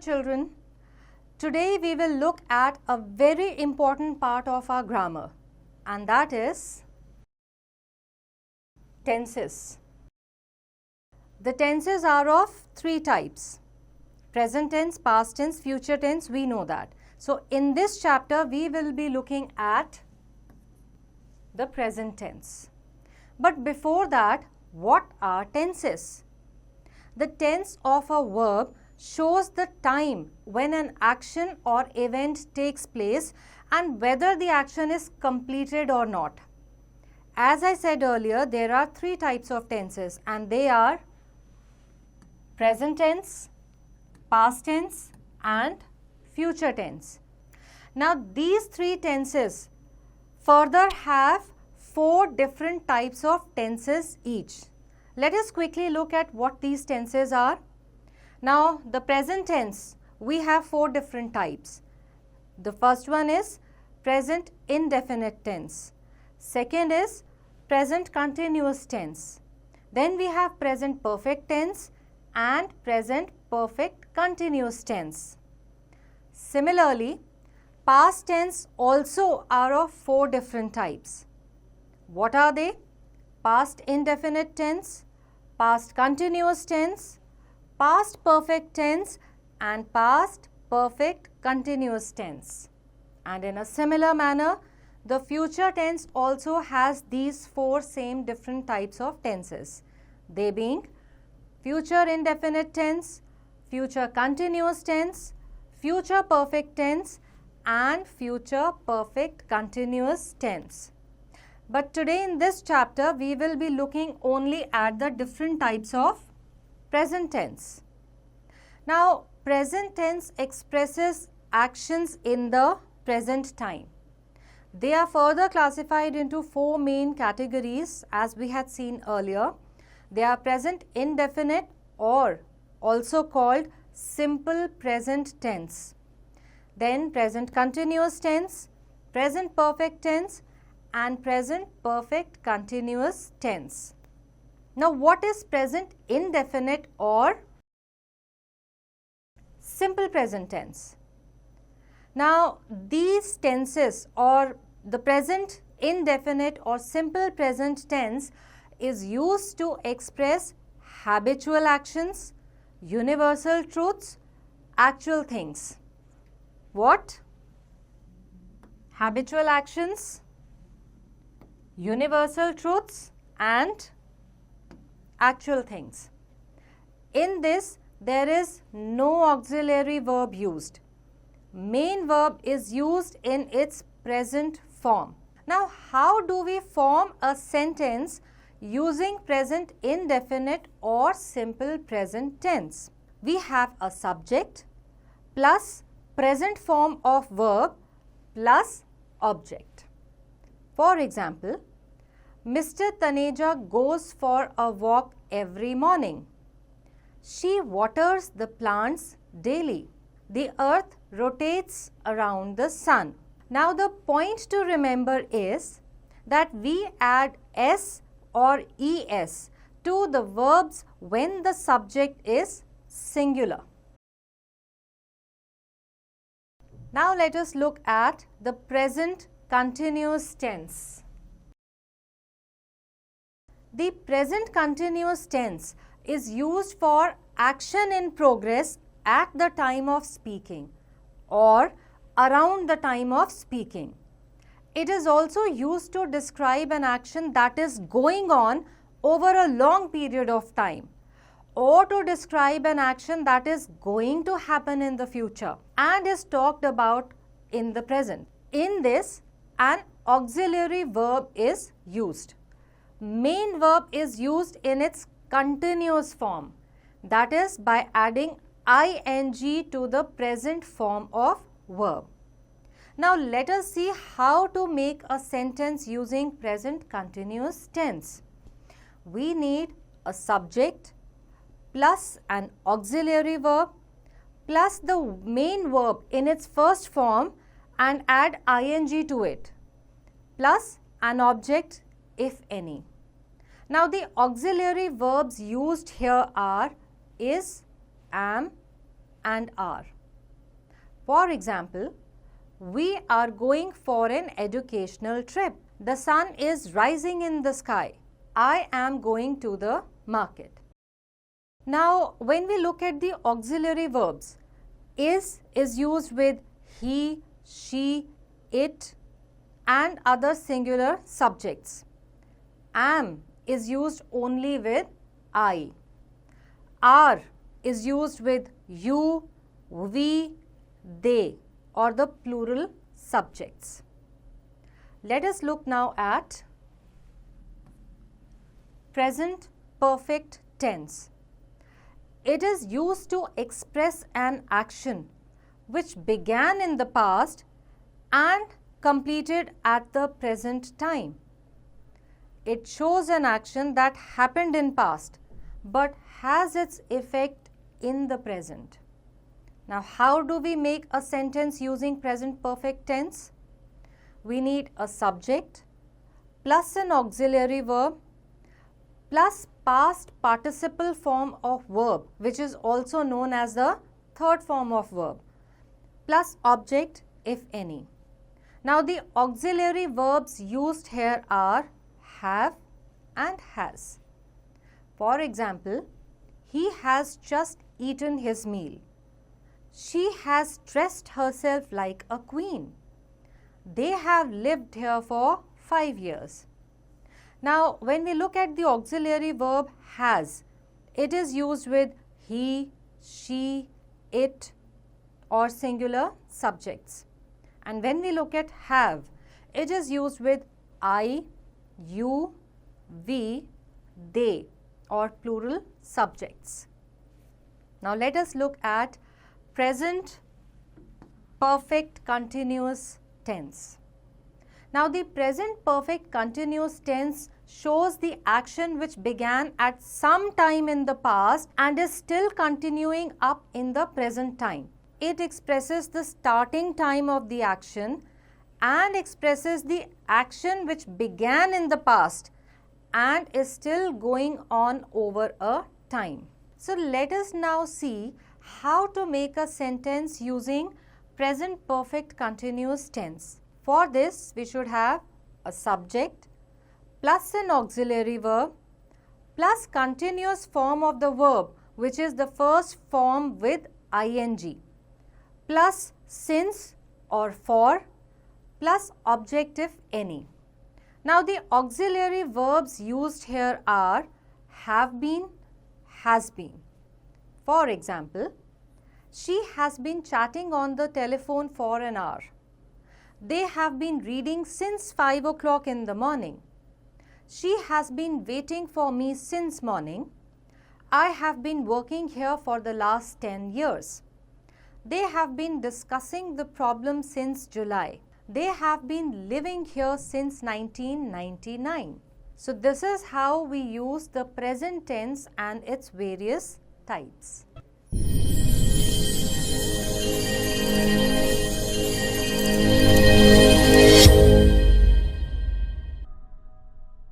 children. Today we will look at a very important part of our grammar, and that is tenses. The tenses are of three types: present tense, past tense, future tense. We know that. So in this chapter we will be looking at the present tense. But before that, what are tenses? The tense of a verb shows the time when an action or event takes place and whether the action is completed or not. As I said earlier, there are three types of tenses, and they are present tense, past tense and future tense. Now these three tenses further have four different types of tenses each. Let us quickly look at what these tenses are. Now the present tense, we have four different types. The first one is present indefinite tense. Second is present continuous tense. Then we have present perfect tense and present perfect continuous tense. Similarly, past tense also are of four different types. What are they? Past indefinite tense, past continuous tense, past perfect tense and past perfect continuous tense. And in a similar manner, the future tense also has these four same different types of tenses. They being future indefinite tense, future continuous tense, future perfect tense and future perfect continuous tense. But today in this chapter, we will be looking only at the different types of present tense. Now, present tense expresses actions in the present time. They are further classified into four main categories as we had seen earlier. They are present indefinite, or also called simple present tense. Then present continuous tense, present perfect tense and present perfect continuous tense. Now what is present indefinite or simple present tense? Now these tenses, or the present indefinite or simple present tense, is used to express habitual actions, universal truths, actual things. What? Habitual actions, universal truths and actual things. In this, there is no auxiliary verb used. Main verb is used in its present form. Now, how do we form a sentence using present indefinite or simple present tense? We have a subject plus present form of verb plus object. For example, Mr. Taneja goes for a walk every morning. She waters the plants daily. The earth rotates around the sun. Now the point to remember is that we add s or es to the verbs when the subject is singular. Now let us look at the present continuous tense. The present continuous tense is used for action in progress at the time of speaking or around the time of speaking. It is also used to describe an action that is going on over a long period of time, or to describe an action that is going to happen in the future and is talked about in the present. In this, an auxiliary verb is used. Main verb is used in its continuous form, that is by adding ing to the present form of verb. Now let us see how to make a sentence using present continuous tense. We need a subject plus an auxiliary verb plus the main verb in its first form and add ing to it, plus an object if any. Now the auxiliary verbs used here are is, am, and are. For example, we are going for an educational trip. The sun is rising in the sky. I am going to the market. Now, when we look at the auxiliary verbs, is used with he, she, it and other singular subjects. Am is used only with I. Are is used with you, we, they or the plural subjects. Let us look now at present perfect tense. It is used to express an action which began in the past and completed at the present time. It shows an action that happened in past but has its effect in the present. Now, how do we make a sentence using present perfect tense? We need a subject plus an auxiliary verb plus past participle form of verb, which is also known as the third form of verb, plus object if any. Now, the auxiliary verbs used here are have and has. For example, he has just eaten his meal. She has dressed herself like a queen. They have lived here for 5 years. Now, when we look at the auxiliary verb has, it is used with he, she, it or singular subjects. And when we look at have, it is used with I, you, we, they or plural subjects. Now, let us look at present perfect continuous tense. Now, the present perfect continuous tense shows the action which began at some time in the past and is still continuing up in the present time. It expresses the starting time of the action and expresses the action which began in the past and is still going on over a time. So, let us now see how to make a sentence using present perfect continuous tense. For this, we should have a subject plus an auxiliary verb plus continuous form of the verb, which is the first form with ing, plus since or for plus object if any. Now, the auxiliary verbs used here are have been, has been. For example, she has been chatting on the telephone for an hour. They have been reading since 5 o'clock in the morning. She has been waiting for me since morning. I have been working here for the last 10 years. They have been discussing the problem since July. They have been living here since 1999. So, this is how we use the present tense and its various types.